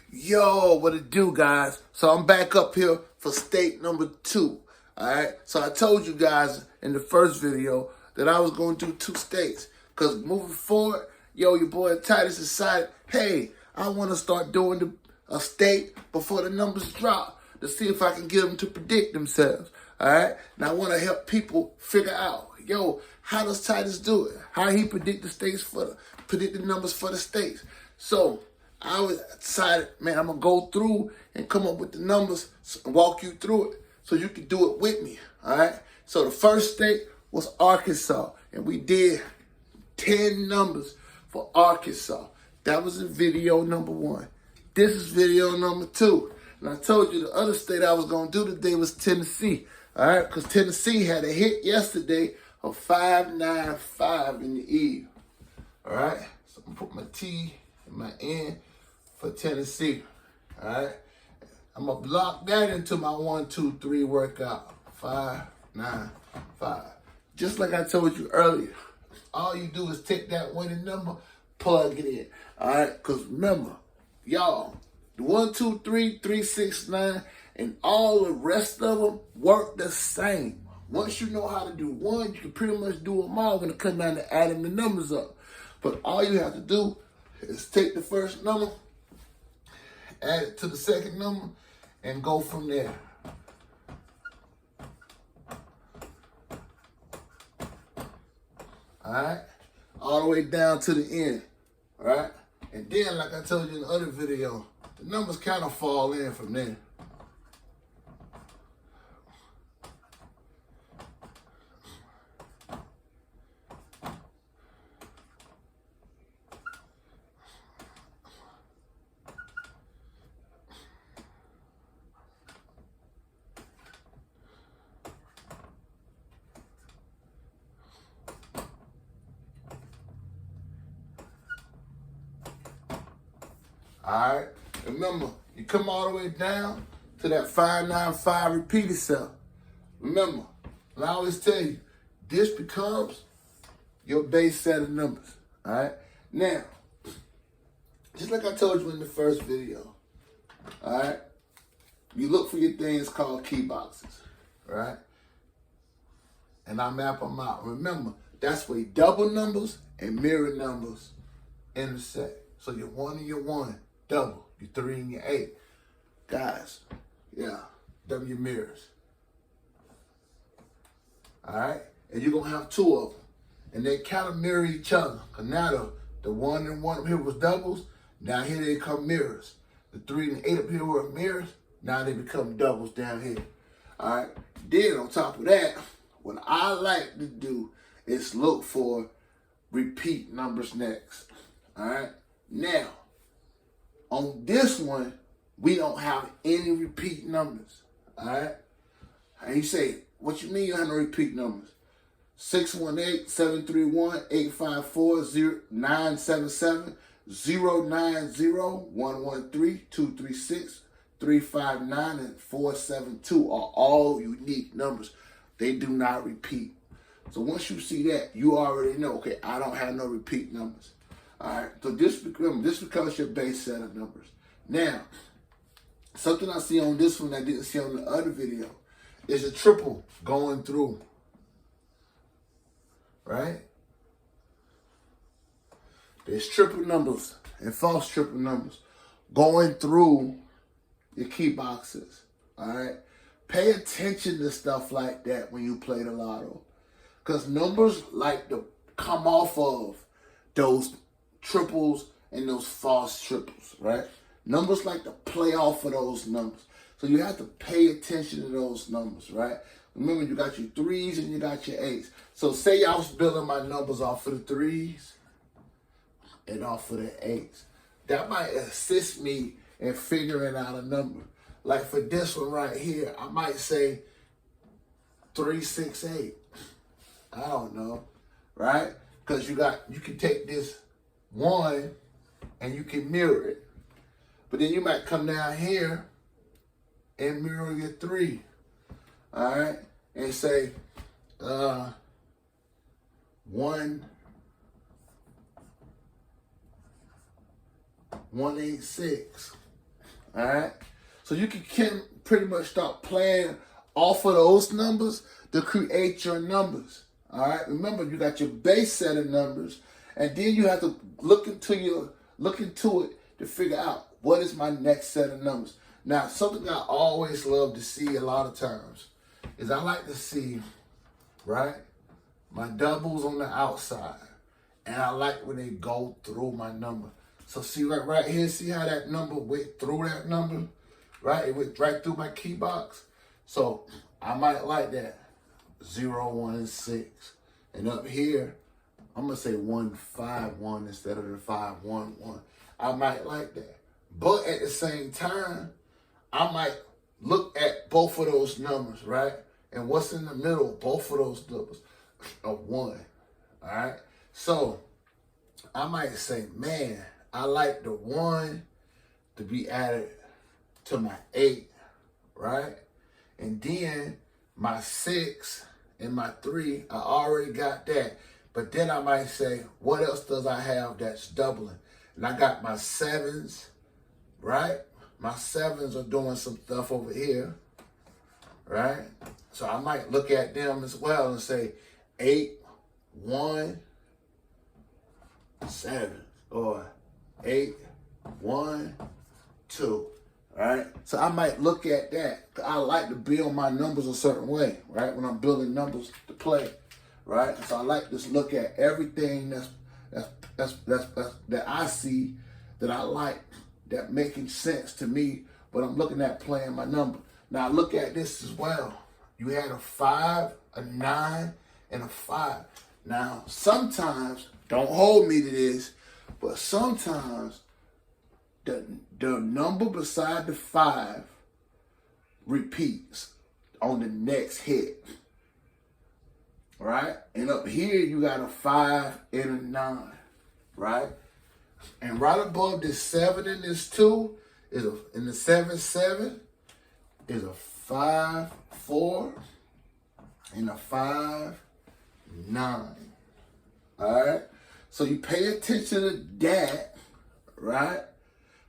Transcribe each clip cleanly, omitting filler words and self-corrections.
Yo, what it do, guys? So I'm back up here for state number 2. All right. So I told you guys in the first video that I was going to do 2 states. Because moving forward, your boy Titus decided, hey, I want to start doing a state before the numbers drop to see if I can get them to predict themselves. All right. Now I want to help people figure out, how does Titus do it? How he predict the numbers for the states? So I decided, man, I'm going to go through and come up with the numbers and walk you through it so you can do it with me, all right? So the first state was Arkansas, and we did 10 numbers for Arkansas. That was in video number 1. This is video number 2. And I told you the other state I was going to do today was Tennessee, all right? Because Tennessee had a hit yesterday of 595 in the eve, all right? So I'm going to put my T and my N for Tennessee, all right? I'm going to block that into my 1, 2, 3 workout. 5, 9, 5. Just like I told you earlier, all you do is take that winning number, plug it in, all right? Because remember, y'all, the 1, 2, 3, 3, 6, 9, and all the rest of them work the same. Once you know how to do one, you can pretty much do them all when it comes down to adding the numbers up. But all you have to do is take the first number, add it to the second number, and go from there. All right? All the way down to the end. All right? And then, like I told you in the other video, the numbers kind of fall in from there. All right? Remember, you come all the way down to that 595 repeat itself. Remember, and I always tell you, this becomes your base set of numbers. All right? Now, just like I told you in the first video, all right? You look for your things called key boxes, right? And I map them out. Remember, that's where your double numbers and mirror numbers intersect. So your 1 and your 1, double. Your 3 and your 8. Guys, them your mirrors. All right? And you're going to have 2 of them. And they kind of mirror each other. Because now the 1 and 1 up here was doubles. Now here they become mirrors. The 3 and 8 up here were mirrors. Now they become doubles down here. All right? Then on top of that, what I like to do is look for repeat numbers next. All right? Now, on this one, we don't have any repeat numbers. All right? And you say, what you mean you have no repeat numbers? 618-731-854-977, 090-113-236-359, and 472 are all unique numbers. They do not repeat. So once you see that, you already know, okay, I don't have no repeat numbers. All right, so this becomes your base set of numbers. Now, something I see on this one I didn't see on the other video is a triple going through, right? There's triple numbers and false triple numbers going through your key boxes, all right? Pay attention to stuff like that when you play the lotto, because numbers like to come off of those triples and those false triples, right? Numbers like to play off of those numbers. So you have to pay attention to those numbers, right? Remember, you got your 3s and you got your 8s. So say I was building my numbers off of the 3s and off of the 8s. That might assist me in figuring out a number. Like for this one right here, I might say 368. I don't know, right? Because you can take this 1 and you can mirror it. But then you might come down here and mirror your 3. All right? And say 186. all right? So you can pretty much start playing off of those numbers to create your numbers, all right? Remember, you got your base set of numbers, and then you have to look into it to figure out what is my next set of numbers. Now, something I always love to see a lot of times is I like to see, right, my doubles on the outside, and I like when they go through my number. So see right here, see how that number went through that number, right? It went right through my key box. So I might like that 0, 1, and 6. And up here, I'm gonna say 1, 5, 1 instead of the 5, 1, 1. I might like that. But at the same time, I might look at both of those numbers, right? And what's in the middle of both of those numbers? A 1, all right? So I might say, man, I like the 1 to be added to my 8, right? And then my 6 and my 3, I already got that. But then I might say, what else does I have that's doubling? And I got my 7s, right? My 7s are doing some stuff over here, right? So I might look at them as well and say 8, 1, 7, or 8, 1, 2, right? So I might look at that. I like to build my numbers a certain way, right? When I'm building numbers to play, right? So I like to look at everything that I see that I like, that making sense to me, but I'm looking at playing my number. Now look at this as well. You had a 5, a 9, and a 5. Now sometimes, don't hold me to this, but sometimes the number beside the 5 repeats on the next hit. Right? And up here you got a 5 and a 9. Right? And right above this 7 and this 2 is in the 7, 7 is a 5, 4 and a 5, 9. All right? So you pay attention to that, right?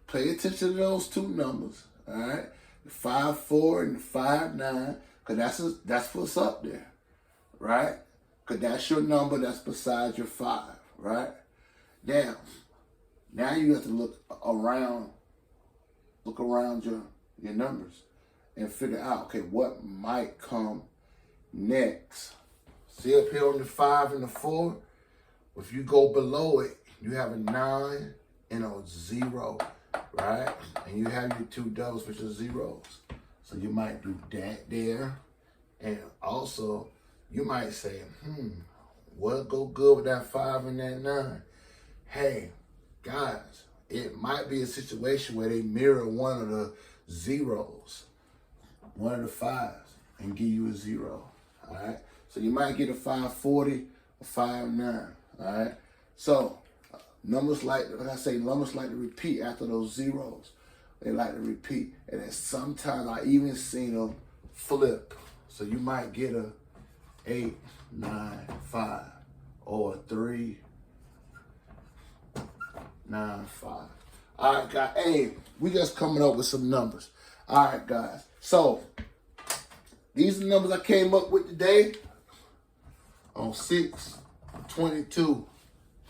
Pay attention to those two numbers, all right? The 5, 4 and the 5, 9, because that's what's up there, right? Because that's your number that's beside your 5, right? Now you have to look around your numbers and figure out, okay, what might come next. See up here on the 5 and the 4? If you go below it, you have a 9 and a 0, right? And you have your 2 doubles, which are zeros. So you might do that there. And also, you might say, what go good with that 5 and that 9? Hey, guys, it might be a situation where they mirror one of the zeros, one of the 5s, and give you a 0, all right? So you might get a 540 or 59, all right? So numbers like I say, numbers like to repeat after those zeros. They like to repeat. And then sometimes I even seen them flip. So you might get a 8, 9, 5 or a 3, 9, 5. All right, guys. Hey, we just coming up with some numbers. All right, guys. So these are the numbers I came up with today on 6/22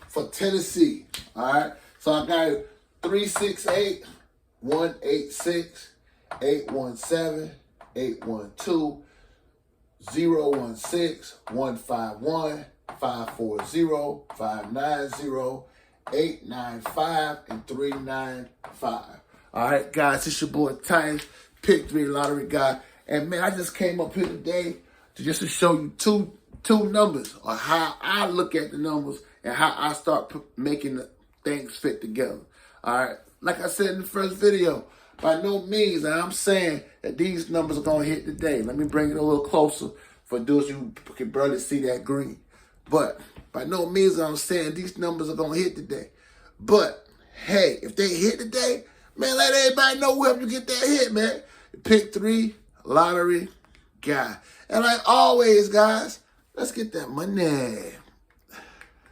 for Tennessee. All right. So I got 368, 186, 817, 812, 016, 151, 540, 590, 895, and 395. All right, guys, it's your boy Titus, Pick3 Lottery Guy. And man, I just came up here today to show you two numbers, or how I look at the numbers and how I start making the things fit together. All right, like I said in the first video, by no means I'm saying that these numbers are going to hit today. Let me bring it a little closer for those who can barely see that green. But by no means I'm saying these numbers are going to hit today. But hey, if they hit today, man, let everybody know where you get that hit, man. Pick3 Lottery Guy. And like always, guys, let's get that money.